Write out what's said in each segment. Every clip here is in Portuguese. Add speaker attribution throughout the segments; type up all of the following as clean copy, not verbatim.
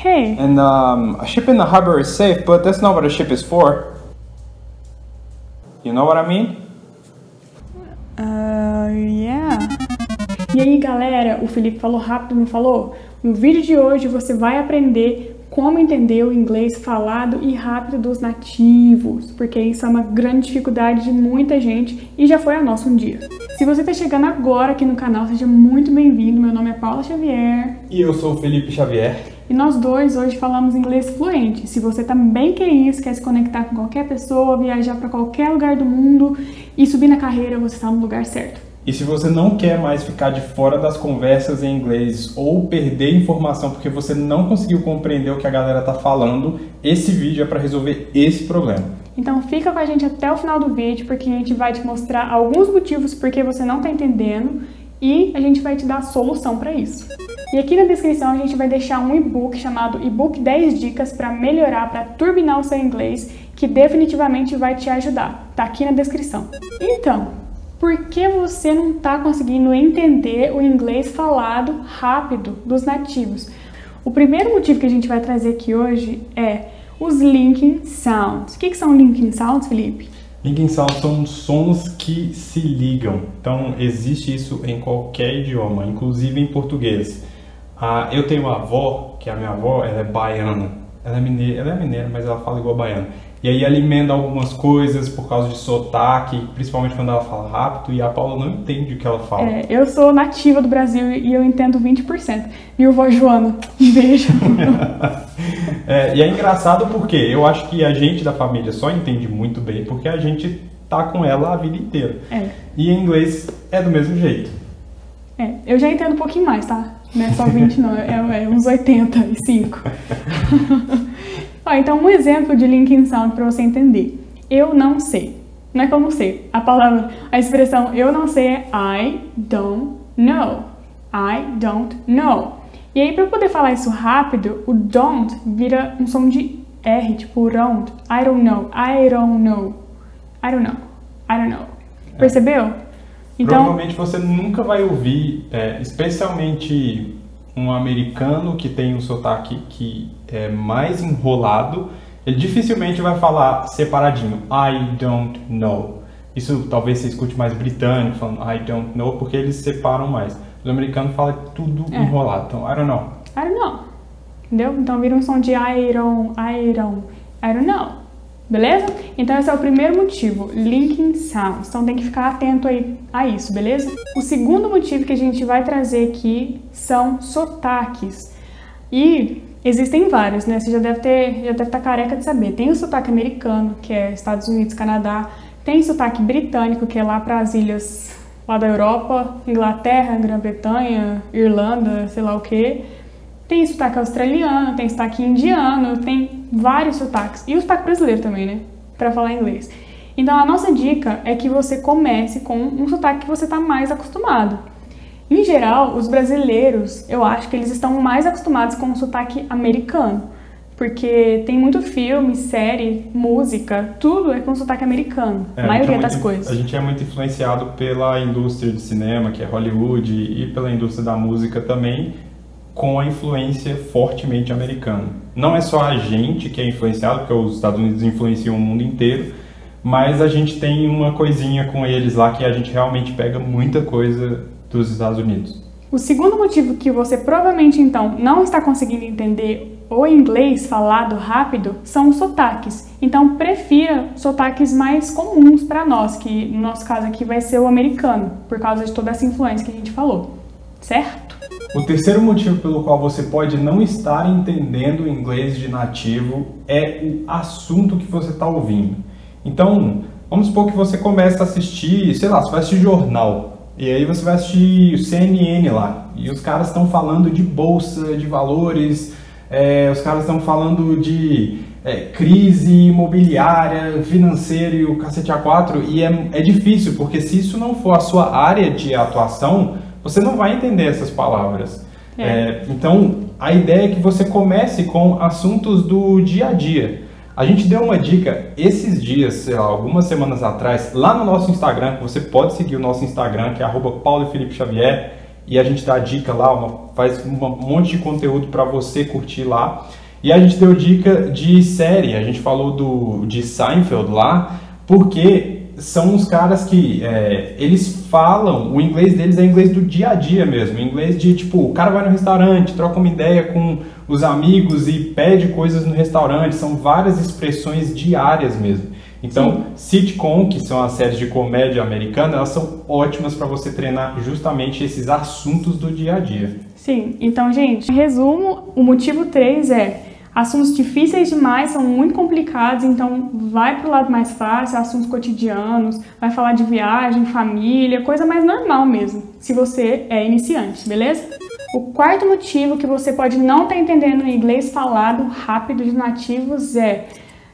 Speaker 1: Hey.
Speaker 2: And a ship in the harbor is safe, but that's not what a ship is for. You know what I mean?
Speaker 1: Yeah. E aí, galera, o Felipe falou rápido, não falou? No vídeo de hoje você vai aprender como entender o inglês falado e rápido dos nativos, porque isso é uma grande dificuldade de muita gente e já foi a nossa um dia. Se você está chegando agora aqui no canal, seja muito bem-vindo. Meu nome é Paula Xavier.
Speaker 2: E eu sou o Felipe Xavier.
Speaker 1: E nós dois hoje falamos inglês fluente. Se você também quer isso, quer se conectar com qualquer pessoa, viajar para qualquer lugar do mundo e subir na carreira, você está no lugar certo.
Speaker 2: E se você não quer mais ficar de fora das conversas em inglês ou perder informação porque você não conseguiu compreender o que a galera tá falando, esse vídeo é para resolver esse problema.
Speaker 1: Então fica com a gente até o final do vídeo, porque a gente vai te mostrar alguns motivos porque você não tá entendendo e a gente vai te dar a solução para isso. E aqui na descrição a gente vai deixar um e-book chamado e-book 10 dicas para melhorar, para turbinar o seu inglês, que definitivamente vai te ajudar. Tá aqui na descrição. Então, por que você não está conseguindo entender o inglês falado rápido dos nativos? O primeiro motivo que a gente vai trazer aqui hoje é os linking sounds. O que são linking sounds, Felipe?
Speaker 2: Linking sounds são sons que se ligam. Então, existe isso em qualquer idioma, inclusive em português. Eu tenho uma avó, que a minha avó ela é baiana. Ela é mineira, mas ela fala igual baiana. E aí ela emenda algumas coisas por causa de sotaque, principalmente quando ela fala rápido, e a Paula não entende o que ela fala.
Speaker 1: Eu sou nativa do Brasil e eu entendo 20%. Viu, vó Joana? Um beijo.
Speaker 2: E é engraçado porque eu acho que a gente da família só entende muito bem porque a gente tá com ela a vida inteira. E em inglês é do mesmo jeito.
Speaker 1: Eu já entendo um pouquinho mais, tá? Não é só 20 não, é uns 85. Então, um exemplo de linking sound para você entender. Eu não sei. Não é que eu não sei. A expressão eu não sei é I don't know. I don't know. E aí, para eu poder falar isso rápido, o don't vira um som de R, tipo don't. I don't know. I don't know. I don't know. I don't know. Percebeu? Então,
Speaker 2: provavelmente você nunca vai ouvir, especialmente um americano que tem um sotaque que é mais enrolado, ele dificilmente vai falar separadinho, I don't know. Isso talvez você escute mais britânico falando I don't know, porque eles separam mais. Os americanos falam tudo enrolado, então I don't know.
Speaker 1: I don't know. Entendeu? Então vira um som de I don't know. Beleza? Então esse é o primeiro motivo, linking sounds. Então tem que ficar atento aí a isso, beleza? O segundo motivo que a gente vai trazer aqui são sotaques. E existem vários, né? Você já deve estar careca de saber. Tem o sotaque americano, que é Estados Unidos, Canadá. Tem o sotaque britânico, que é lá para as ilhas lá da Europa, Inglaterra, Grã-Bretanha, Irlanda, sei lá o quê. Tem sotaque australiano, tem sotaque indiano, tem vários sotaques. E o sotaque brasileiro também, né? Pra falar inglês. Então a nossa dica é que você comece com um sotaque que você tá mais acostumado. Em geral, os brasileiros, eu acho que eles estão mais acostumados com o sotaque americano. Porque tem muito filme, série, música, tudo é com sotaque americano. A maioria das coisas.
Speaker 2: A gente é muito influenciado pela indústria de cinema, que é Hollywood, e pela indústria da música também, com a influência fortemente americana. Não é só a gente que é influenciado, porque os Estados Unidos influenciam o mundo inteiro, mas a gente tem uma coisinha com eles lá que a gente realmente pega muita coisa dos Estados Unidos.
Speaker 1: O segundo motivo que você provavelmente então não está conseguindo entender o inglês falado rápido são os sotaques. Então prefira sotaques mais comuns para nós, que no nosso caso aqui vai ser o americano, por causa de toda essa influência que a gente falou, certo?
Speaker 2: O terceiro motivo pelo qual você pode não estar entendendo o inglês de nativo é o assunto que você está ouvindo. Então, vamos supor que você começa a assistir, sei lá, você vai assistir jornal, e aí você vai assistir o CNN lá, e os caras estão falando de bolsa, de valores, os caras estão falando de crise imobiliária, financeira e o cacete A4, e é difícil, porque se isso não for a sua área de atuação, você não vai entender essas palavras. Então, a ideia é que você comece com assuntos do dia a dia. A gente deu uma dica esses dias, sei lá, algumas semanas atrás, lá no nosso Instagram, que você pode seguir o nosso Instagram, que é @PauloFelipeXavier, e a gente dá dica lá, faz um monte de conteúdo para você curtir lá. E a gente deu dica de série, a gente falou de Seinfeld lá, porque são uns caras que eles falam, o inglês deles é inglês do dia a dia mesmo, inglês de tipo, o cara vai no restaurante, troca uma ideia com os amigos e pede coisas no restaurante, são várias expressões diárias mesmo. Então, sitcom, que são as séries de comédia americana, elas são ótimas para você treinar justamente esses assuntos do dia a dia.
Speaker 1: Sim, então, gente, em resumo, o motivo 3 é: assuntos difíceis demais, são muito complicados, então vai pro lado mais fácil, assuntos cotidianos, vai falar de viagem, família, coisa mais normal mesmo, se você é iniciante, beleza? O quarto motivo que você pode não estar entendendo o inglês falado rápido de nativos é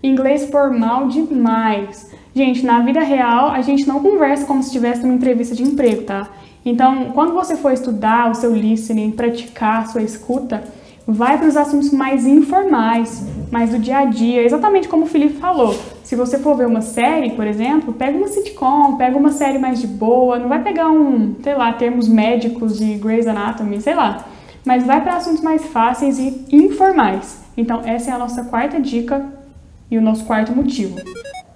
Speaker 1: inglês formal demais. Gente, na vida real, a gente não conversa como se estivesse numa entrevista de emprego, tá? Então, quando você for estudar o seu listening, praticar a sua escuta, vai para os assuntos mais informais, mais do dia a dia, exatamente como o Felipe falou. Se você for ver uma série, por exemplo, pega uma sitcom, pega uma série mais de boa, não vai pegar sei lá, termos médicos de Grey's Anatomy, sei lá. Mas vai para assuntos mais fáceis e informais. Então, essa é a nossa quarta dica e o nosso quarto motivo.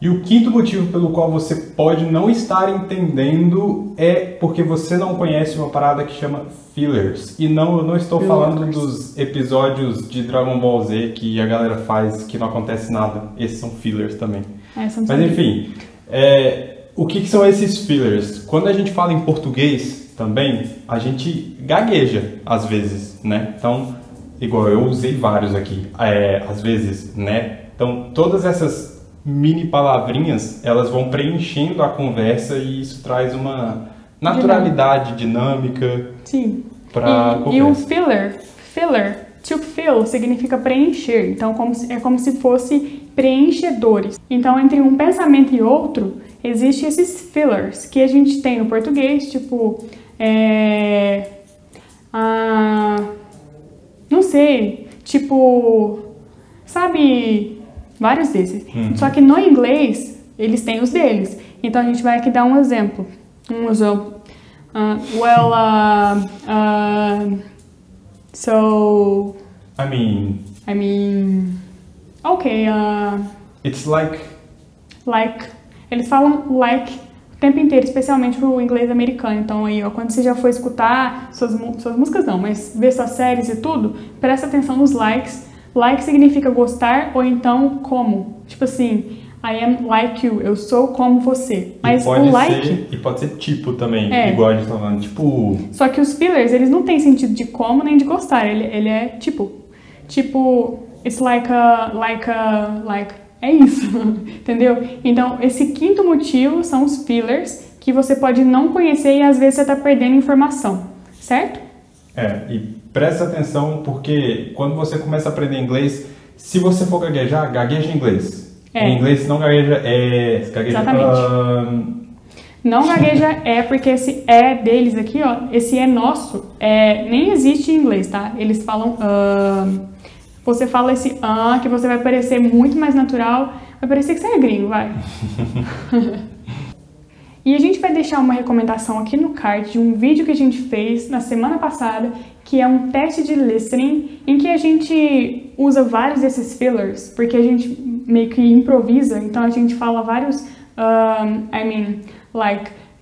Speaker 2: E o quinto motivo pelo qual você pode não estar entendendo é porque você não conhece uma parada que chama fillers. E não, eu não estou falando dos episódios de Dragon Ball Z que a galera faz que não acontece nada. Esses são fillers também. Mas enfim, o que são esses fillers? Quando a gente fala em português também, a gente gagueja às vezes, né? Então, igual eu usei vários aqui, às vezes, né? Então, todas essas mini palavrinhas, elas vão preenchendo a conversa e isso traz uma naturalidade dinâmica para a conversa.
Speaker 1: E o filler, to fill, significa preencher. Então, é como se fosse preenchedores. Então, entre um pensamento e outro, existem esses fillers que a gente tem no português, tipo, não sei, tipo, sabe, vários desses. Só que no inglês, eles têm os deles. Então, a gente vai aqui dar um exemplo. So...
Speaker 2: I mean...
Speaker 1: Okay,
Speaker 2: it's like...
Speaker 1: Like... Eles falam like o tempo inteiro, especialmente pro inglês americano. Então, aí, ó, quando você já for escutar suas músicas, não, mas ver suas séries e tudo, presta atenção nos likes. Like significa gostar ou então como. Tipo assim, I am like you, eu sou como você. Mas o like...
Speaker 2: E pode ser tipo também, igual a gente tá falando, tipo...
Speaker 1: Só que os fillers, eles não têm sentido de como nem de gostar, ele é tipo... Tipo, it's like é isso, entendeu? Então, esse quinto motivo são os fillers que você pode não conhecer e às vezes você tá perdendo informação, certo?
Speaker 2: E presta atenção porque quando você começa a aprender inglês, se você for gaguejar, gagueja em inglês. Em inglês não gagueja gagueja.
Speaker 1: Exatamente. Não gagueja porque esse deles aqui, ó, esse nosso, nem existe em inglês, tá? Eles falam você fala esse que você vai parecer muito mais natural, vai parecer que você é gringo, vai. E a gente vai deixar uma recomendação aqui no card de um vídeo que a gente fez na semana passada, que é um teste de listening, em que a gente usa vários desses fillers, porque a gente meio que improvisa, então a gente fala vários,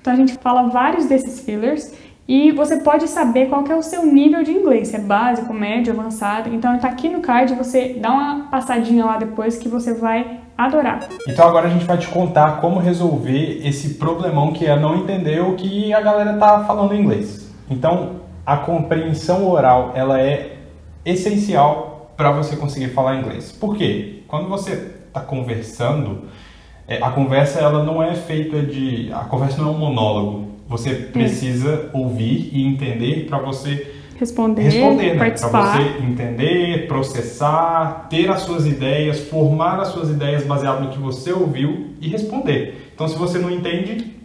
Speaker 1: então a gente fala vários desses fillers, e você pode saber qual que é o seu nível de inglês, se é básico, médio, avançado. Então tá aqui no card, você dá uma passadinha lá depois que você vai adorar.
Speaker 2: Então agora a gente vai te contar como resolver esse problemão que é não entender o que a galera tá falando em inglês. Então a compreensão oral, ela é essencial para você conseguir falar inglês. Por quê? Quando você tá conversando, a conversa ela não é feita a conversa não é um monólogo. Você precisa ouvir e entender para você responder, né?
Speaker 1: Participar.
Speaker 2: Para você entender, processar, ter as suas ideias, formar as suas ideias baseado no que você ouviu e responder. Então, se você não entende,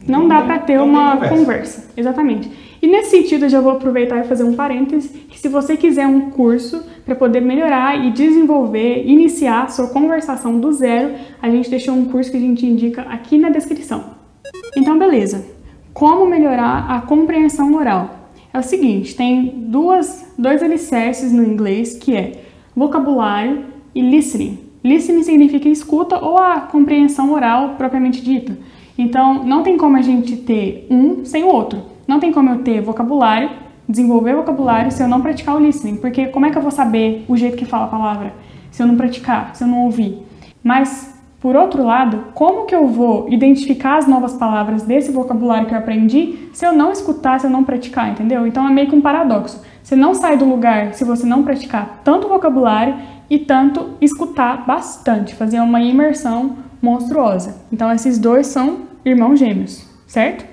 Speaker 1: não dá para ter uma conversa. Exatamente. E nesse sentido, eu já vou aproveitar e fazer um parêntese, que se você quiser um curso para poder melhorar e desenvolver, iniciar a sua conversação do zero, a gente deixou um curso que a gente indica aqui na descrição. Então, beleza. Como melhorar a compreensão oral? é o seguinte, tem dois alicerces no inglês, que é vocabulário e listening. Listening significa escuta ou a compreensão oral propriamente dita. Então, não tem como a gente ter um sem o outro. Não tem como eu ter vocabulário, desenvolver vocabulário, se eu não praticar o listening. Porque como é que eu vou saber o jeito que fala a palavra se eu não praticar, se eu não ouvir? Mas, por outro lado, como que eu vou identificar as novas palavras desse vocabulário que eu aprendi se eu não escutar, se eu não praticar, entendeu? Então é meio que um paradoxo. Você não sai do lugar se você não praticar tanto vocabulário e tanto escutar bastante, fazer uma imersão monstruosa. Então esses dois são irmãos gêmeos, certo?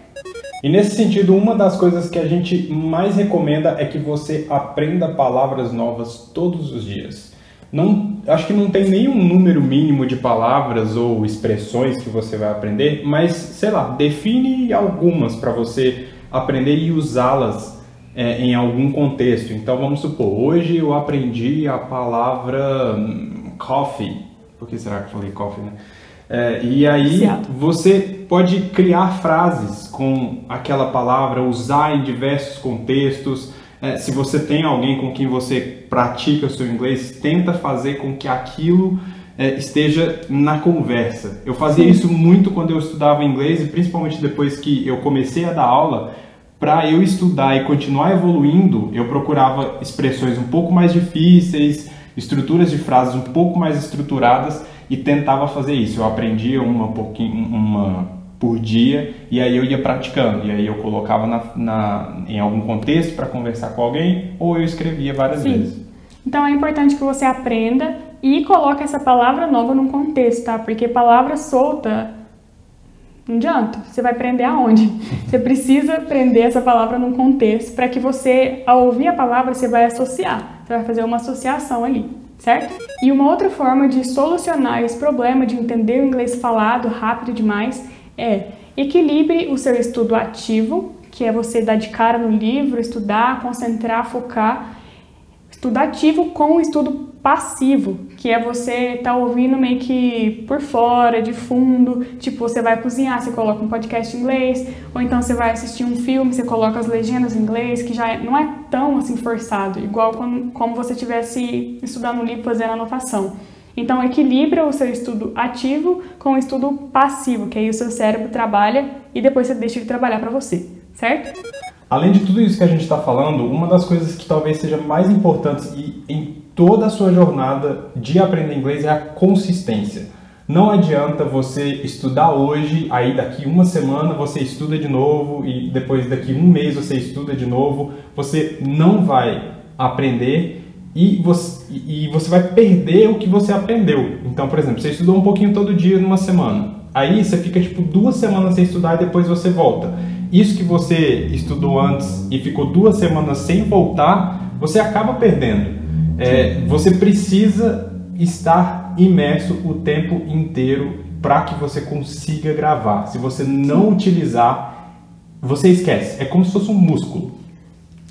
Speaker 2: E nesse sentido, uma das coisas que a gente mais recomenda é que você aprenda palavras novas todos os dias. Acho que não tem nenhum número mínimo de palavras ou expressões que você vai aprender, mas, sei lá, define algumas para você aprender e usá-las em algum contexto. Então, vamos supor, hoje eu aprendi a palavra coffee. Por que será que eu falei coffee, né? E aí você pode criar frases com aquela palavra, usar em diversos contextos. Se você tem alguém com quem você pratica o seu inglês, tenta fazer com que aquilo esteja na conversa. Eu fazia isso muito quando eu estudava inglês e principalmente depois que eu comecei a dar aula. Para eu estudar e continuar evoluindo, eu procurava expressões um pouco mais difíceis, estruturas de frases um pouco mais estruturadas e tentava fazer isso. Eu aprendia uma por dia e aí eu ia praticando. E aí eu colocava em algum contexto para conversar com alguém ou eu escrevia várias vezes.
Speaker 1: Então é importante que você aprenda e coloque essa palavra nova num contexto, tá? Porque palavra solta não adianta. Você vai aprender aonde? Você precisa aprender essa palavra num contexto para que você, ao ouvir a palavra, você vai associar. Você vai fazer uma associação ali, certo? E uma outra forma de solucionar esse problema de entender o inglês falado rápido demais é equilibre o seu estudo ativo, que é você dar de cara no livro, estudar, concentrar, focar. Estudo ativo com o estudo passivo, que é você estar ouvindo meio que por fora, de fundo, tipo você vai cozinhar, você coloca um podcast em inglês, ou então você vai assistir um filme, você coloca as legendas em inglês, que já não é tão assim forçado, igual como você estivesse estudando um livro, fazendo anotação. Então equilibra o seu estudo ativo com o estudo passivo, que aí o seu cérebro trabalha e depois você deixa ele trabalhar para você, certo?
Speaker 2: Além de tudo isso que a gente está falando, uma das coisas que talvez seja mais importantes e em toda a sua jornada de aprender inglês é a consistência. Não adianta você estudar hoje, aí daqui uma semana você estuda de novo e depois daqui um mês você estuda de novo. Você não vai aprender e você vai perder o que você aprendeu. Então, por exemplo, você estudou um pouquinho todo dia numa semana. Aí você fica tipo 2 semanas sem estudar e depois você volta. Isso que você estudou antes e ficou 2 semanas sem voltar, você acaba perdendo. Você precisa estar imerso o tempo inteiro para que você consiga gravar. Se você não utilizar, você esquece. É como se fosse um músculo.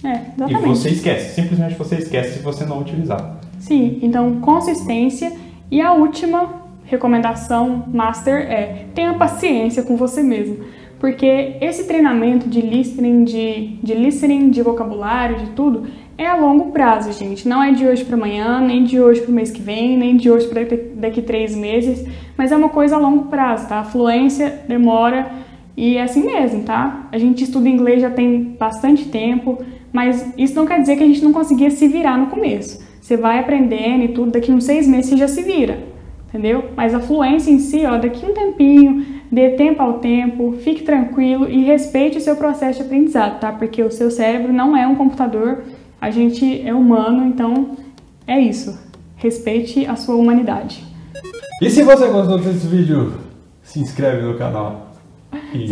Speaker 1: Exatamente.
Speaker 2: E você esquece. Simplesmente você esquece se você não utilizar.
Speaker 1: Sim, então consistência. E a última recomendação master é tenha paciência com você mesmo. Porque esse treinamento de listening, de vocabulário, de tudo, é a longo prazo, gente. Não é de hoje para amanhã, nem de hoje para o mês que vem, nem de hoje para daqui 3 meses, mas é uma coisa a longo prazo, tá? A fluência demora e é assim mesmo, tá? A gente estuda inglês já tem bastante tempo, mas isso não quer dizer que a gente não conseguia se virar no começo. Você vai aprendendo e tudo, daqui uns 6 meses você já se vira, entendeu? Mas a fluência em si, ó, daqui um tempinho, dê tempo ao tempo, fique tranquilo e respeite o seu processo de aprendizado, tá? Porque o seu cérebro não é um computador, a gente é humano, então é isso. Respeite a sua humanidade.
Speaker 2: E se você gostou desse vídeo, se inscreve no canal e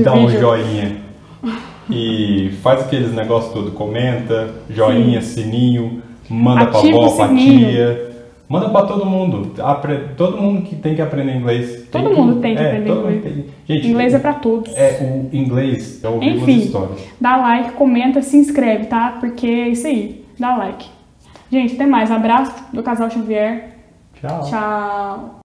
Speaker 2: dá um joinha. E faz aqueles negócios tudo, comenta, joinha, sininho, manda pra avó, pra tia. Manda pra todo mundo. Todo mundo que tem que aprender inglês.
Speaker 1: Todo mundo tem que aprender inglês.
Speaker 2: Gente,
Speaker 1: inglês é pra todos.
Speaker 2: O inglês é ouvir umas histórias.
Speaker 1: Dá like, comenta, se inscreve, tá? Porque é isso aí. Dá like. Gente, até mais. Abraço do Casal Xavier.
Speaker 2: Tchau.
Speaker 1: Tchau.